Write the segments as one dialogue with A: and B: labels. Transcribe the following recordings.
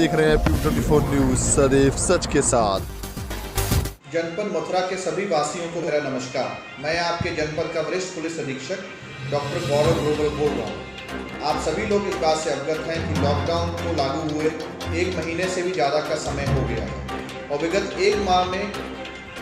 A: देख रहे हैं P24 न्यूज, सदैव सच के साथ।
B: जनपद मथुरा के सभी वासियों को मेरा नमस्कार। मैं आपके जनपद का वरिष्ठ पुलिस अधीक्षक डॉक्टर गौरव ग्रोवर बोल रहा हूँ। आप सभी लोग इस बात से अवगत हैं कि लॉकडाउन को लागू हुए 1 महीने से भी ज़्यादा का समय हो गया है और विगत 1 माह में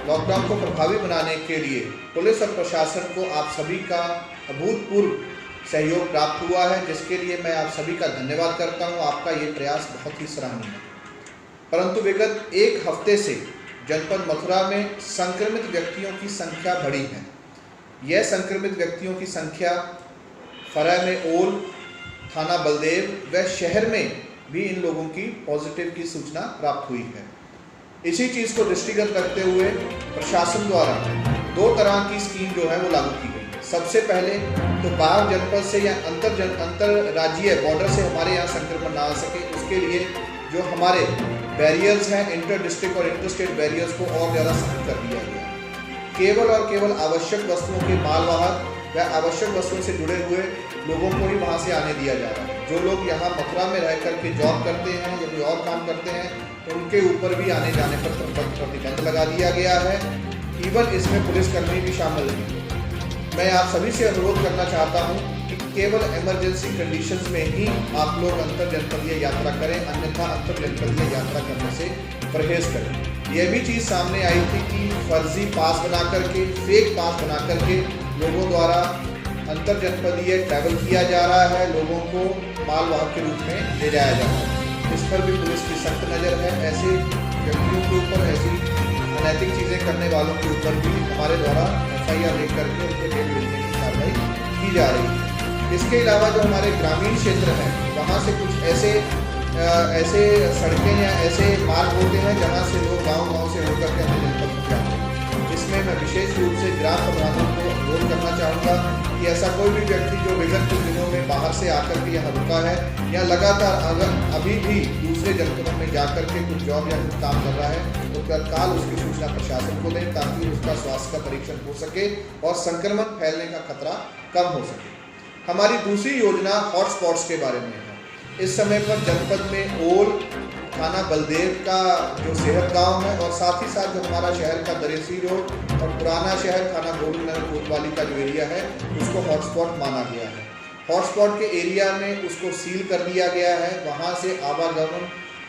B: लॉकडाउन को प्रभावी बनाने के लिए पुलिस और प्रशासन को आप सभी का अभूतपूर्व सहयोग प्राप्त हुआ है, जिसके लिए मैं आप सभी का धन्यवाद करता हूं। आपका ये प्रयास बहुत ही सराहनीय है। परंतु विगत 1 हफ्ते से जनपद मथुरा में संक्रमित व्यक्तियों की संख्या बढ़ी है। यह संक्रमित व्यक्तियों की संख्या फरह में ओल, थाना बलदेव व शहर में भी इन लोगों की पॉजिटिव की सूचना प्राप्त हुई है। इसी चीज़ को दृष्टिगत रखते हुए प्रशासन द्वारा 2 तरह की स्कीम जो है वो लागू की गई। सबसे पहले तो बाहर जनपद से या अंतर राज्यीय बॉर्डर से हमारे यहाँ संक्रमण ना आ सके, उसके लिए जो हमारे बैरियर्स हैं, इंटर डिस्ट्रिक्ट और इंटर स्टेट बैरियर्स को और ज़्यादा सख्त कर दिया गया। केवल और केवल आवश्यक वस्तुओं के मालवाहक व आवश्यक वस्तुओं से जुड़े हुए लोगों को ही वहाँ से आने दिया जा रहा है। जो लोग यहाँ मथुरा में रह करके जॉब करते हैं या कोई और काम करते हैं, उनके ऊपर भी आने जाने पर प्रतिबंध लगा दिया गया है। इवन इसमें पुलिसकर्मी भी शामिल हैं। मैं आप सभी से अनुरोध करना चाहता हूं कि केवल इमरजेंसी कंडीशंस में ही आप लोग अंतर जनपदीय यात्रा करें, अन्यथा अंतर जनपदीय यात्रा करने से परहेज करें। यह भी चीज़ सामने आई थी कि फर्जी पास बना करके, फेक पास बना करके लोगों द्वारा अंतर जनपदीय ट्रैवल किया जा रहा है, लोगों को मालवाहक के रूप में ले जाया जा रहा है। इस पर भी पुलिस की सख्त नज़र है। ऐसे व्यक्तियों के ऊपर, ऐसी अनैतिक चीज़ें करने वालों के ऊपर भी हमारे द्वारा FIR लिख करके उनको जेल भेजने की कार्रवाई की जा रही है। इसके अलावा जो हमारे ग्रामीण क्षेत्र हैं, वहाँ से कुछ ऐसे सड़कें या ऐसे मार्ग होते हैं जहाँ से लोग गांव से होकर के अपने जनपद में जाते हैं। इसमें मैं विशेष रूप से ग्राम प्रधानों को अनुरोध करना चाहूँगा कि ऐसा कोई भी व्यक्ति जो विगत कुछ दिनों में बाहर से आकर के यहाँ रुका है या लगातार अगर अभी भी दूसरे जनपदों में जाकर के कुछ जॉब या कुछ काम कर रहा है, तो तत्काल उसकी सूचना प्रशासन को दें, ताकि उसका स्वास्थ्य का परीक्षण हो सके और संक्रमण फैलने का खतरा कम हो सके। हमारी दूसरी योजना हॉटस्पॉट्स के बारे में है। इस समय पर जनपद में ओल, थाना बलदेव का जो सेहत गांव है और साथ ही साथ जो हमारा शहर का दरेसी रोड और पुराना शहर थाना गोविंदनगर कोतवाली का जो एरिया है, उसको हॉटस्पॉट माना गया है। हॉटस्पॉट के एरिया में उसको सील कर दिया गया है। वहाँ से आवागमन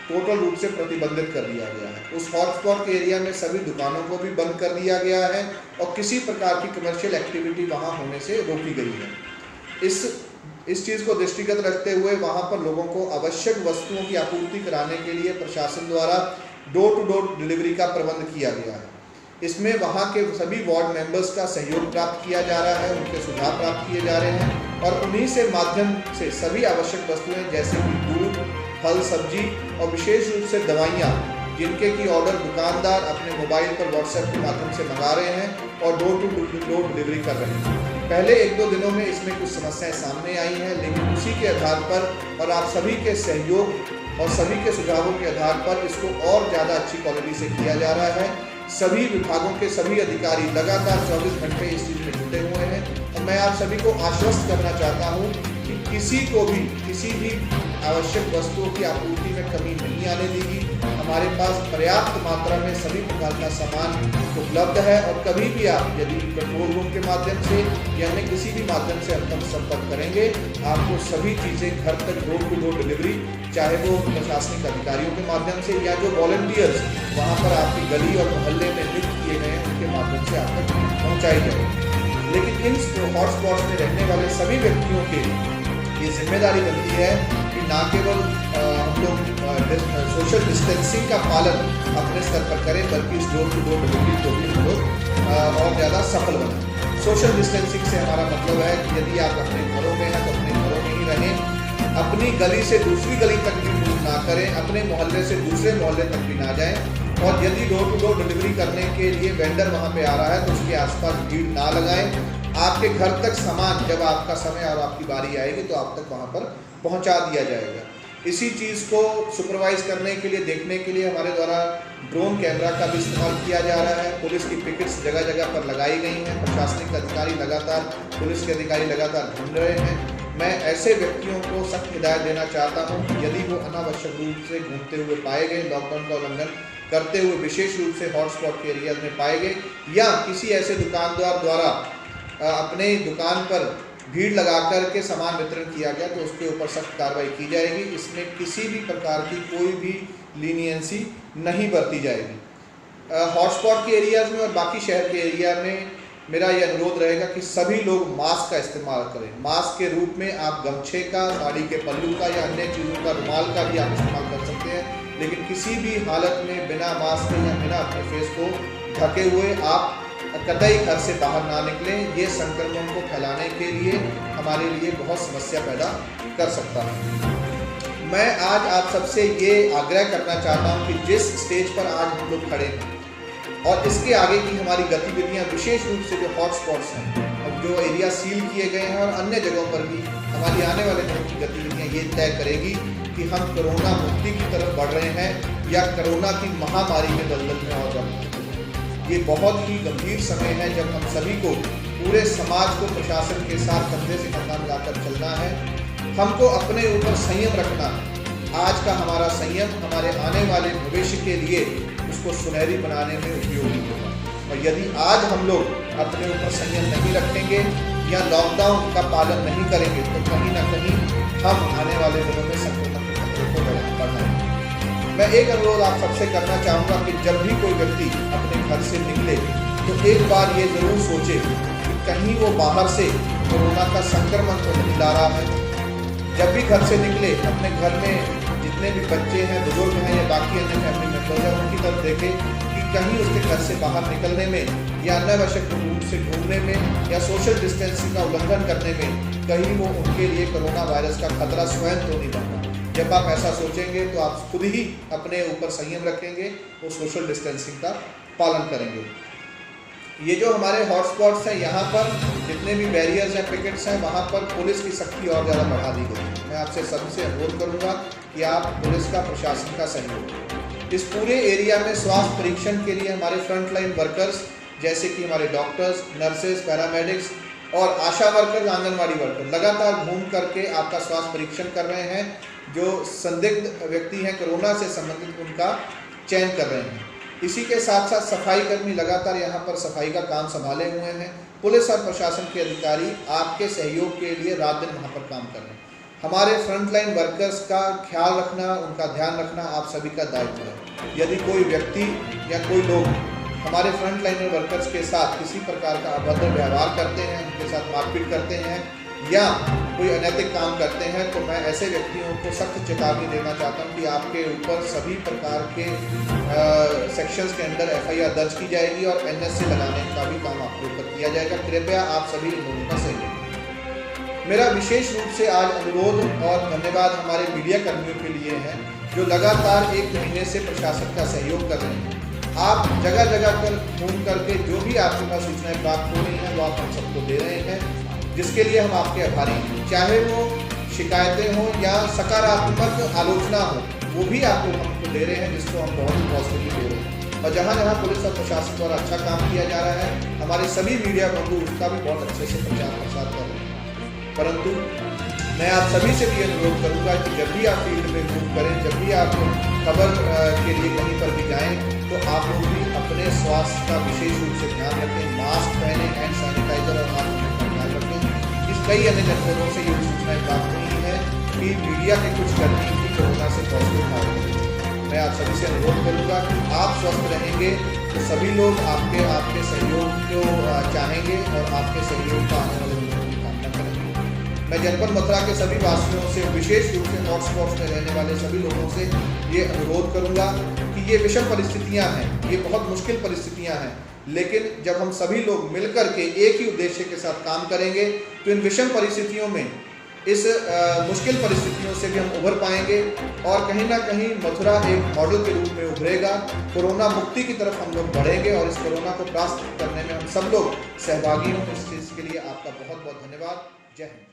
B: टोटल रूप से प्रतिबंधित कर दिया गया है। उस हॉटस्पॉट के एरिया में सभी दुकानों को भी बंद कर दिया गया है और किसी प्रकार की कमर्शियल एक्टिविटी वहाँ होने से रोकी गई है। इस चीज़ को दृष्टिगत रखते हुए वहाँ पर लोगों को आवश्यक वस्तुओं की आपूर्ति कराने के लिए प्रशासन द्वारा डोर टू डोर डिलीवरी का प्रबंध किया गया है। इसमें वहाँ के सभी वार्ड मेंबर्स का सहयोग प्राप्त किया जा रहा है, उनके सुझाव प्राप्त किए जा रहे हैं और उन्हीं से माध्यम से सभी आवश्यक वस्तुएं जैसे कि दूध, फल, सब्जी और विशेष रूप से दवाइयाँ, जिनके की ऑर्डर दुकानदार अपने मोबाइल पर व्हाट्सएप के माध्यम से मंगा रहे हैं और डोर टू डोर डिलीवरी कर रहे हैं। पहले 1-2 दिनों में इसमें कुछ समस्याएं सामने आई हैं, लेकिन उसी के आधार पर और आप सभी के सहयोग और सभी के सुझावों के आधार पर इसको और ज़्यादा अच्छी क्वालिटी से किया जा रहा है। सभी विभागों के सभी अधिकारी लगातार 24 घंटे इस चीज़ में जुटे हुए हैं और मैं आप सभी को आश्वस्त करना चाहता हूँ कि किसी को भी किसी भी आवश्यक वस्तुओं की आपूर्ति में कमी नहीं आने देगी। हमारे पास पर्याप्त मात्रा में सभी प्रकार का सामान उपलब्ध है और कभी भी आप यदि कंट्रोल रूम के माध्यम से या अन्य किसी भी माध्यम से हम संपर्क करेंगे, आपको सभी चीज़ें घर तक डोर टू डोर डिलीवरी, चाहे वो प्रशासनिक अधिकारियों के माध्यम से या जो वॉलंटियर्स वहाँ पर आपकी गली और मोहल्ले में नियुक्त किए गए हैं उनके माध्यम से आप तक पहुँचाई जाएगी। लेकिन इन हॉटस्पॉट्स में रहने वाले सभी व्यक्तियों के ये जिम्मेदारी बनती है कि ना केवल हम लोग सोशल डिस्टेंसिंग का पालन अपने स्तर पर करें, बल्कि इस डोर टू डोर डिलीवरी को भी हम लोग और ज़्यादा सफल बनाएं। सोशल डिस्टेंसिंग से हमारा मतलब है कि यदि आप अपने घरों में हैं तो अपने घरों में ही रहें, अपनी गली से दूसरी गली तक भी मूव ना करें, अपने मोहल्ले से दूसरे मोहल्ले तक भी ना जाएं और यदि डोर टू डोर डिलीवरी करने के लिए वेंडर वहाँ पे आ रहा है तो उसके आसपास भीड़ ना लगाएं। आपके घर तक सामान जब आपका समय और आपकी बारी आएगी तो आप तक वहाँ पर पहुँचा दिया जाएगा। इसी चीज़ को सुपरवाइज करने के लिए, देखने के लिए हमारे द्वारा ड्रोन कैमरा का भी इस्तेमाल किया जा रहा है। पुलिस की पिकेट्स जगह जगह पर लगाई गई हैं। प्रशासनिक अधिकारी लगातार, पुलिस के अधिकारी लगातार ढूंढ रहे हैं मैं ऐसे व्यक्तियों को सख्त हिदायत देना चाहता हूं कि यदि वो अनावश्यक रूप से घूमते हुए पाए गए, लॉकडाउन का उल्लंघन करते हुए विशेष रूप से हॉटस्पॉट के एरियाज में पाए गए, या किसी ऐसे दुकानदार द्वारा अपने दुकान पर भीड़ लगा कर के सामान वितरण किया गया, तो उसके ऊपर सख्त कार्रवाई की जाएगी। इसमें किसी भी प्रकार की कोई भी लीनियंसी नहीं बरती जाएगी। हॉटस्पॉट के एरियाज़ में और बाकी शहर के एरिया में मेरा ये अनुरोध रहेगा कि सभी लोग मास्क का इस्तेमाल करें। मास्क के रूप में आप गमछे का, साड़ी के पल्लू का या अन्य चीज़ों का, रुमाल का भी आप इस्तेमाल कर सकते हैं, लेकिन किसी भी हालत में बिना मास्क या बिना अपने फेस को ढके हुए आप कतई घर से बाहर ना निकलें। ये संक्रमण को फैलाने के लिए हमारे लिए बहुत समस्या पैदा कर सकता है। मैं आज आप सबसे ये आग्रह करना चाहता हूँ कि जिस स्टेज पर आज हम लोग खड़े हैं और इसके आगे की हमारी गतिविधियां, विशेष रूप से जो हॉटस्पॉट्स हैं और जो एरिया सील किए गए हैं और अन्य जगहों पर भी हमारी आने वाले दिनों की गतिविधियां ये तय करेगी कि हम कोरोना मुक्ति की तरफ बढ़ रहे हैं या कोरोना की महामारी के दलदल में और बढ़ रहे हैं। ये बहुत ही गंभीर समय है जब हम सभी को, पूरे समाज को प्रशासन के साथ कंधे से कंधा मिलाकर चलना है। हमको अपने ऊपर संयम रखना है। आज का हमारा संयम हमारे आने वाले भविष्य के लिए उसको सुनहरी बनाने में उपयोगी होगा। और यदि आज हम लोग अपने ऊपर संयम नहीं रखेंगे या लॉकडाउन का पालन नहीं करेंगे, तो कहीं ना कहीं हम आने वाले दिनों में संक्रमण के खतरे को बढ़ाएंगे। मैं एक अनुरोध आप सबसे करना चाहूँगा कि जब भी कोई व्यक्ति अपने घर से निकले तो एक बार ये ज़रूर सोचे कि कहीं वो बाहर से कोरोना का संक्रमण तो नहीं ला रहा है। जब भी घर से निकले, अपने घर में जितने भी बच्चे हैं, बुजुर्ग हैं या बाकी अन्य फैमिली मेम्बर्स हैं, उनकी तरफ देखें कि कहीं उसके घर से बाहर निकलने में या अनावश्यक रूप से घूमने में या सोशल डिस्टेंसिंग का उल्लंघन करने में कहीं वो उनके लिए कोरोना वायरस का खतरा स्वयं तो नहीं बन रहा। जब आप ऐसा सोचेंगे तो आप खुद ही अपने ऊपर संयम रखेंगे, वो सोशल डिस्टेंसिंग का पालन करेंगे। ये जो हमारे हॉटस्पॉट्स हैं, यहाँ पर जितने भी बैरियर्स हैं, पिकेट्स हैं, वहाँ पर पुलिस की सख्ती और ज़्यादा बढ़ा दी गई है। मैं आपसे सबसे अनुरोध करूँगा कि आप पुलिस का, प्रशासन का सहयोग। इस पूरे एरिया में स्वास्थ्य परीक्षण के लिए हमारे फ्रंटलाइन वर्कर्स जैसे कि हमारे डॉक्टर्स, नर्सेज, पैरामेडिक्स और आशा वर्कर्स, आंगनवाड़ी वर्कर लगातार घूम करके आपका स्वास्थ्य परीक्षण कर रहे हैं। जो संदिग्ध व्यक्ति हैं कोरोना से संबंधित, उनका चयन कर रहे हैं। इसी के साथ साथ सफाई कर्मी लगातार यहाँ पर सफाई का काम संभाले हुए हैं। पुलिस और प्रशासन के अधिकारी आपके सहयोग के लिए रात दिन वहाँ पर काम कर रहे हैं। हमारे फ्रंटलाइन वर्कर्स का ख्याल रखना, उनका ध्यान रखना आप सभी का दायित्व है। यदि कोई व्यक्ति या कोई लोग हमारे फ्रंटलाइन वर्कर्स के साथ किसी प्रकार का अभद्र व्यवहार करते हैं, उनके साथ मारपीट करते हैं या कोई अनैतिक काम करते हैं, तो मैं ऐसे व्यक्तियों को सख्त चेतावनी देना चाहता हूं कि आपके ऊपर सभी प्रकार के सेक्शंस के अंदर FIR दर्ज की जाएगी और NSC लगाने का भी काम आपके ऊपर किया जाएगा। कृपया आप सभी इन लोगों का सहयोग। मेरा विशेष रूप से आज अनुरोध और धन्यवाद हमारे मीडिया कर्मियों के लिए है, जो लगातार 1 महीने से प्रशासन का सहयोग कर रहे हैं। आप जगह जगह पर फोन करके जो भी आपके पास सूचनाएं प्राप्त हो रही हैं वो आप हम सबको दे रहे हैं, जिसके लिए हम आपके आभारी हैं। चाहे वो शिकायतें हों या सकारात्मक आलोचना हो, वो भी आप लोग हमको दे रहे हैं, जिसको हम बहुत ही पॉजिटिव ले रहे हैं। और जहाँ जहाँ पुलिस और प्रशासन द्वारा अच्छा काम किया जा रहा है, हमारे सभी मीडिया बंधु उसका भी बहुत अच्छे से प्रचार प्रसार कर रहे हैं। परंतु मैं आप सभी से भी अनुरोध करूँगा कि जब भी आप फील्ड में मूव करें, जब भी आप खबर के लिए कहीं पर भी जाएँ, तो आप लोग भी अपने स्वास्थ्य का विशेष रूप से ध्यान रखें। मास्क पहने, हैंड सैनिटाइजर और हाथ धोने का ध्यान रखें। इस कई अन्य जनपदों से ये सूचनाएं प्राप्त हुई है कि मीडिया के कुछ कर्मी भी कोरोना से पॉजिटिव पाए गए। मैं आप सभी से अनुरोध करूँगा कि आप स्वस्थ रहेंगे तो सभी लोग आपके सहयोग को चाहेंगे और आपके सहयोग का आने वाले दिनों में कामना करेंगे। मैं जनपद मथुरा के सभी वासियों से, विशेष रूप से हॉटस्पॉट्स में रहने वाले सभी लोगों से ये अनुरोध करूँगा कि ये विषम परिस्थितियाँ हैं, ये बहुत मुश्किल परिस्थितियाँ हैं, लेकिन जब हम सभी लोग मिलकर के एक ही उद्देश्य के साथ काम करेंगे तो इन विषम परिस्थितियों में, इस मुश्किल परिस्थितियों से भी हम उभर पाएंगे और कहीं ना कहीं मथुरा एक मॉडल के रूप में उभरेगा। कोरोना मुक्ति की तरफ हम लोग बढ़ेंगे और इस कोरोना को परास्त करने में हम सब लोग सहभागी हों। इस चीज़ के लिए आपका बहुत बहुत धन्यवाद। जय हिंद।